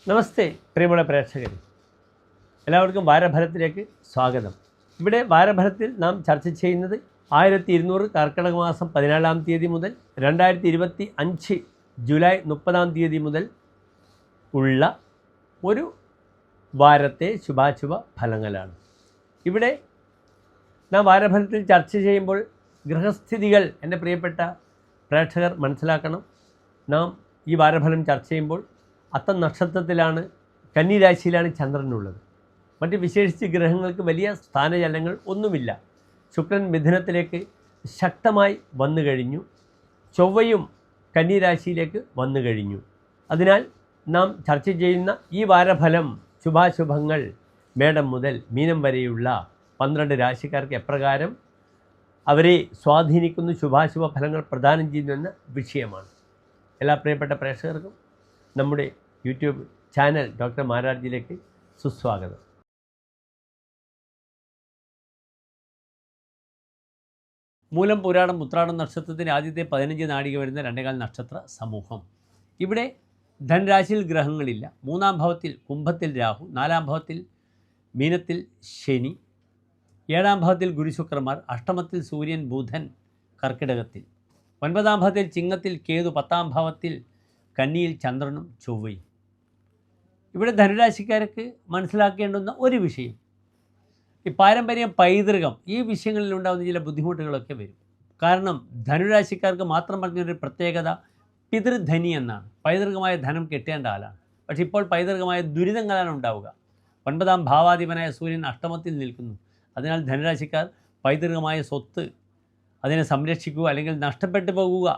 നമസ്തേ പ്രിയമുള്ള പ്രേക്ഷകരെ, എല്ലാവർക്കും വാരഫലത്തിലേക്ക് സ്വാഗതം. ഇവിടെ വാരഫലത്തിൽ നാം ചർച്ച ചെയ്യുന്നത് 1200 കർക്കിടക മാസം 14-ാം തീയതി മുതൽ 2025 ജൂലൈ 30-ാം തീയതി മുതൽ ഉള്ള ഒരു വാരത്തെ ശുഭാശുഭ ഫലങ്ങളാണ്. ഇവിടെ നാം വാരഫലത്തിൽ ചർച്ച ചെയ്യുമ്പോൾ ഗ്രഹസ്ഥിതികൾ എൻ്റെ പ്രിയപ്പെട്ട പ്രേക്ഷകർ മനസ്സിലാക്കണം. നാം ഈ വാരഫലം ചർച്ച ചെയ്യുമ്പോൾ അത്തം നക്ഷത്രത്തിലാണ്, കന്നിരാശിയിലാണ് ചന്ദ്രനുള്ളത്. മറ്റ് വിശേഷിച്ച് ഗ്രഹങ്ങൾക്ക് വലിയ സ്ഥാനചലനങ്ങൾ ഒന്നുമില്ല. ശുക്രൻ മിഥുനത്തിലേക്ക് ശക്തമായി വന്നു കഴിഞ്ഞു, ചൊവ്വയും കന്നിരാശിയിലേക്ക് വന്നു കഴിഞ്ഞു. അതിനാൽ നാം ചർച്ച ചെയ്യുന്ന ഈ വാരഫലം ശുഭാശുഭങ്ങൾ മേടം മുതൽ മീനം വരെയുള്ള 12 രാശിക്കാർക്ക് എപ്രകാരം അവരെ സ്വാധീനിക്കുന്ന ശുഭാശുഭ ഫലങ്ങൾ പ്രദാനം ചെയ്യുന്നുവെന്ന വിഷയമാണ്. എല്ലാ പ്രിയപ്പെട്ട പ്രേക്ഷകർക്കും നമ്മുടെ യൂട്യൂബ് ചാനൽ ഡോക്ടർ മാരാർജിയിലേക്ക് സുസ്വാഗതം. മൂലം, പുരാടം, ഉത്രാടം നക്ഷത്രത്തിൻ്റെ ആദ്യത്തെ 15 നാഴിക വരുന്ന 2 നക്ഷത്ര സമൂഹം. ഇവിടെ ധനരാശിയിൽ ഗ്രഹങ്ങളില്ല. 3-ാം ഭാവത്തിൽ കുംഭത്തിൽ രാഹു, 4-ാം ഭാവത്തിൽ മീനത്തിൽ ശനി, 7-ാം ഭാവത്തിൽ ഗുരുശുക്രന്മാർ, അഷ്ടമത്തിൽ സൂര്യൻ, ബുധൻ കർക്കിടകത്തിൽ, 9-ാം ഭാവത്തിൽ ചിങ്ങത്തിൽ കേതു, 10-ാം ഭാവത്തിൽ കന്നിയിൽ ചന്ദ്രനും ചൊവ്വയും. ഇവിടെ ധനുരാശിക്കാർക്ക് മനസ്സിലാക്കേണ്ടുന്ന ഒരു വിഷയം, ഈ പാരമ്പര്യം, പൈതൃകം, ഈ വിഷയങ്ങളിൽ ഉണ്ടാകുന്ന ചില ബുദ്ധിമുട്ടുകളൊക്കെ വരും. കാരണം ധനുരാശിക്കാർക്ക് മാത്രം പറഞ്ഞൊരു പ്രത്യേകത പിതൃധനി എന്നാണ്. പൈതൃകമായ ധനം കിട്ടേണ്ട ആളാണ്. പക്ഷേ ഇപ്പോൾ പൈതൃകമായ ദുരിതങ്ങളാണ് ഉണ്ടാവുക. 9-ാം ഭാവാധിപനായ സൂര്യൻ അഷ്ടമത്തിൽ നിൽക്കുന്നു. അതിനാൽ ധനുരാശിക്കാർ പൈതൃകമായ സ്വത്ത് അതിനെ സംരക്ഷിക്കുക, അല്ലെങ്കിൽ നഷ്ടപ്പെട്ടു പോകുക,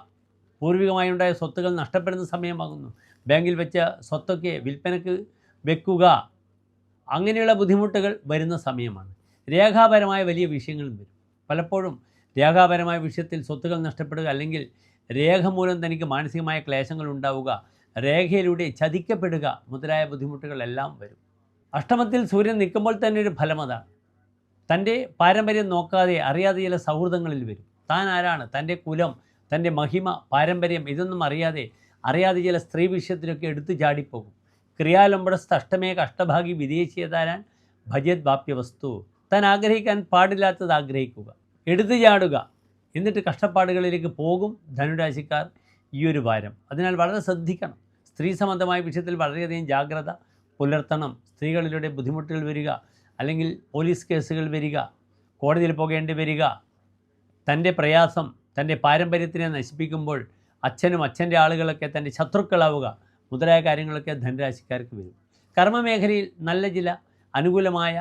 പൂർവികമായി ഉണ്ടായ സ്വത്തുകൾ നഷ്ടപ്പെടുന്ന സമയമാകുന്നു. ബാങ്കിൽ വെച്ച സ്വത്തൊക്കെ വിൽപ്പനയ്ക്ക് വെക്കുക, അങ്ങനെയുള്ള ബുദ്ധിമുട്ടുകൾ വരുന്ന സമയമാണ്. രേഖാപരമായ വലിയ വിഷയങ്ങളും വരും. പലപ്പോഴും രേഖാപരമായ വിഷയത്തിൽ സ്വത്തുകൾ നഷ്ടപ്പെടുക, അല്ലെങ്കിൽ രേഖ മൂലം തനിക്ക് മാനസികമായ ക്ലേശങ്ങൾ ഉണ്ടാവുക, രേഖയിലൂടെ ചതിക്കപ്പെടുക മുതലായ ബുദ്ധിമുട്ടുകളെല്ലാം വരും. അഷ്ടമത്തിൽ സൂര്യൻ നിൽക്കുമ്പോൾ തന്നെ ഒരു ഫലം അതാണ്. തൻ്റെ പാരമ്പര്യം നോക്കാതെ അറിയാതെ ചില സൗഹൃദങ്ങളിൽ വരും. താൻ ആരാണ്, തൻ്റെ കുലം, തൻ്റെ മഹിമ, പാരമ്പര്യം ഇതൊന്നും അറിയാതെ ചില സ്ത്രീ വിഷയത്തിലൊക്കെ എടുത്തു ചാടിപ്പോകും. ക്രിയാലംബടസ്ഥ അഷ്ടമേക അഷ്ടഭാഗി വിദേശീയതാരാൻ ഭജത് വാപ്യ വസ്തു. താൻ ആഗ്രഹിക്കാൻ പാടില്ലാത്തത് ആഗ്രഹിക്കുക, എടുത്തു ചാടുക, എന്നിട്ട് കഷ്ടപ്പാടുകളിലേക്ക് പോകും ധനുരാശിക്കാർ ഈ ഒരു വാരം. അതിനാൽ വളരെ ശ്രദ്ധിക്കണം. സ്ത്രീ സംബന്ധമായ വിഷയത്തിൽ വളരെയധികം ജാഗ്രത പുലർത്തണം. സ്ത്രീകളിലൂടെ ബുദ്ധിമുട്ടുകൾ വരിക, അല്ലെങ്കിൽ പോലീസ് കേസുകൾ വരിക, കോടതിയിൽ പോകേണ്ടി വരിക, തൻ്റെ പ്രയാസം, തൻ്റെ പാരമ്പര്യത്തിനെ നശിപ്പിക്കുമ്പോൾ അച്ഛനും അച്ഛൻ്റെ ആളുകളൊക്കെ തൻ്റെ ശത്രുക്കളാവുക മുതലായ കാര്യങ്ങളൊക്കെ ധനുരാശിക്കാർക്ക് വരും. കർമ്മമേഖലയിൽ നല്ല ചില അനുകൂലമായ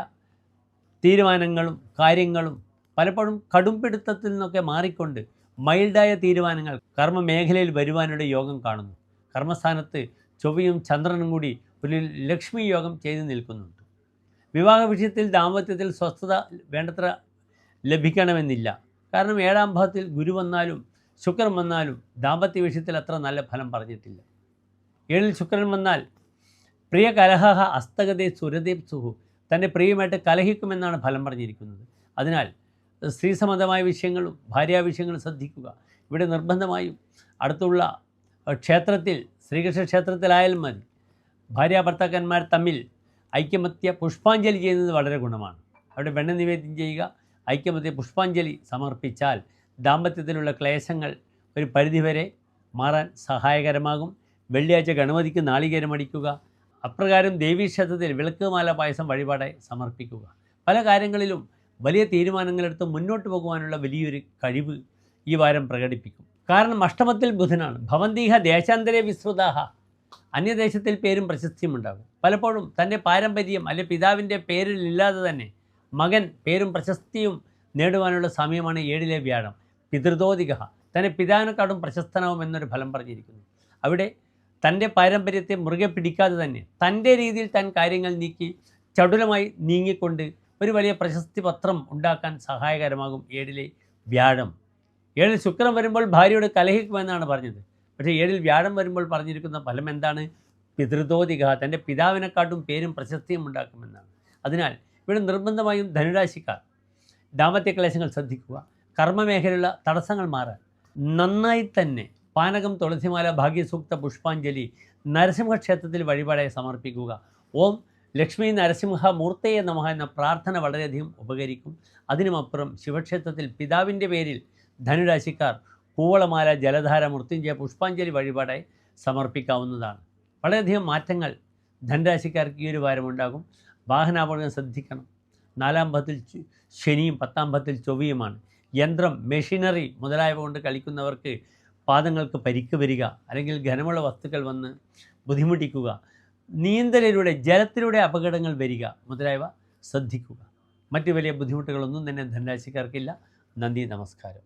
തീരുമാനങ്ങളും കാര്യങ്ങളും പലപ്പോഴും കടുംപിടുത്തത്തിൽ നിന്നൊക്കെ മാറിക്കൊണ്ട് മൈൽഡായ തീരുമാനങ്ങൾ കർമ്മമേഖലയിൽ വരുവാനുള്ള യോഗം കാണുന്നു. കർമ്മസ്ഥാനത്ത് ചൊവ്വയും ചന്ദ്രനും കൂടി ഒരു ലക്ഷ്മി യോഗം ചെയ്തു നിൽക്കുന്നുണ്ട്. വിവാഹ വിഷയത്തിൽ ദാമ്പത്യത്തിൽ സ്വസ്ഥത വേണ്ടത്ര ലഭിക്കണമെന്നില്ല. കാരണം 7-ാം ഭാവത്തിൽ ഗുരു വന്നാലും ശുക്രൻ വന്നാലും ദാമ്പത്യ വിഷയത്തിൽ അത്ര നല്ല ഫലം പറഞ്ഞിട്ടില്ല. 7-ൽ ശുക്രൻ വന്നാൽ പ്രിയ കലഹ അസ്തഗതേ സുരദേപ്സുഹു, തൻ്റെ പ്രിയമായിട്ട് കലഹിക്കുമെന്നാണ് ഫലം പറഞ്ഞിരിക്കുന്നത്. അതിനാൽ സ്ത്രീ സംബന്ധമായ വിഷയങ്ങളും ഭാര്യാവിഷയങ്ങളും ശ്രദ്ധിക്കുക. ഇവിടെ നിർബന്ധമായും അടുത്തുള്ള ക്ഷേത്രത്തിൽ, ശ്രീകൃഷ്ണ ക്ഷേത്രത്തിലായാലും മതി, ഭാര്യാഭർത്താക്കന്മാർ തമ്മിൽ ഐക്യമത്യ പുഷ്പാഞ്ജലി ചെയ്യുന്നത് വളരെ ഗുണമാണ്. അവിടെ വെണ്ണ നിവേദ്യം ചെയ്യുക, ഐക്യമത്യ പുഷ്പാഞ്ജലി സമർപ്പിച്ചാൽ ദാമ്പത്യത്തിലുള്ള ക്ലേശങ്ങൾ ഒരു പരിധിവരെ മാറാൻ സഹായകരമാകും. വെള്ളിയാഴ്ച ഗണപതിക്ക് നാളികേരം അടിക്കുക, അപ്രകാരം ദേവീക്ഷേത്രത്തിൽ വിളക്കുമാല പായസം വഴിപാടായി സമർപ്പിക്കുക. പല കാര്യങ്ങളിലും വലിയ തീരുമാനങ്ങളെടുത്ത് മുന്നോട്ട് പോകുവാനുള്ള വലിയൊരു കഴിവ് ഈ വാരം പ്രകടിപ്പിക്കും. കാരണം അഷ്ടമത്തിൽ ബുധനാണ്. ഭവന്തീഹ ദേശാന്തരെ വിസ്തൃതാഹ, അന്യദേശത്തിൽ പേരും പ്രശസ്തിയും ഉണ്ടാകും. പലപ്പോഴും തൻ്റെ പാരമ്പര്യം അല്ലെ പിതാവിൻ്റെ പേരിൽ ഇല്ലാതെ തന്നെ മകൻ പേരും പ്രശസ്തിയും നേടുവാനുള്ള സമയമാണ് 7-ലെ വ്യാഴം. പിതൃതോദിക, തൻ്റെ പിതാവിനെക്കാളും പ്രശസ്തനാവും എന്നൊരു ഫലം പറഞ്ഞിരിക്കുന്നു. അവിടെ തൻ്റെ പാരമ്പര്യത്തെ മുറുകെ പിടിക്കാതെ തന്നെ തൻ്റെ രീതിയിൽ താൻ കാര്യങ്ങൾ നീക്കി ചടുലമായി നീങ്ങിക്കൊണ്ട് ഒരു വലിയ പ്രശസ്തി പത്രം ഉണ്ടാക്കാൻ സഹായകരമാകും 7-ലെ വ്യാഴം. 7-ൽ ശുക്രൻ വരുമ്പോൾ ഭാര്യയോട് കലഹിക്കുമെന്നാണ് പറഞ്ഞത്. പക്ഷേ 7-ൽ വ്യാഴം വരുമ്പോൾ പറഞ്ഞിരിക്കുന്ന ഫലം എന്താണ്? പിതൃതോദിക, തൻ്റെ പിതാവിനെക്കാട്ടും പേരും പ്രശസ്തിയും ഉണ്ടാക്കുമെന്നാണ്. അതിനാൽ ഇവിടെ നിർബന്ധമായും ധനുരാശിക്കാർ ദാമ്പത്യ ക്ലേശങ്ങൾ ശ്രദ്ധിക്കുക. കർമ്മമേഖലയിലുള്ള തടസ്സങ്ങൾ മാറാൻ നന്നായി തന്നെ പാനകം, തുളസിമാല, ഭാഗ്യസൂക്ത, പുഷ്പാഞ്ജലി, നരസിംഹ ക്ഷേത്രത്തിൽ വഴിപാടായി സമർപ്പിക്കുക. ഓം ലക്ഷ്മി നരസിംഹ മൂർത്തയെ നമഃ എന്ന പ്രാർത്ഥന വളരെയധികം ഉപകരിക്കും. അതിനുമപ്പുറം ശിവക്ഷേത്രത്തിൽ പിതാവിൻ്റെ പേരിൽ ധനുരാശിക്കാർ കൂവളമാല, ജലധാര, മൃത്യുഞ്ജയ, പുഷ്പാഞ്ജലി വഴിപാടായി സമർപ്പിക്കാവുന്നതാണ്. വളരെയധികം മാറ്റങ്ങൾ ധനുരാശിക്കാർക്ക് ഈ ഒരു വാരമുണ്ടാകും. വാഹനാപകടം ശ്രദ്ധിക്കണം. 4-ാം ഭാവത്തിൽ ശനിയും 10-ാം ഭാവത്തിൽ ചൊവ്വയുമാണ്. യന്ത്രം, മെഷീനറി മുതലായവ കൊണ്ട് കളിക്കുന്നവർക്ക് പാദങ്ങൾക്ക് പരിക്ക് വരിക, അല്ലെങ്കിൽ ഘനമുള്ള വസ്തുക്കൾ വന്ന് ബുദ്ധിമുട്ടിക്കുക, നീന്തലിലൂടെ ജലത്തിലൂടെ അപകടങ്ങൾ വരിക മുതലായവ ശ്രദ്ധിക്കുക. മറ്റു വലിയ ബുദ്ധിമുട്ടുകളൊന്നും തന്നെ ധനുരാശിക്കാർക്കില്ല. നന്ദി, നമസ്കാരം.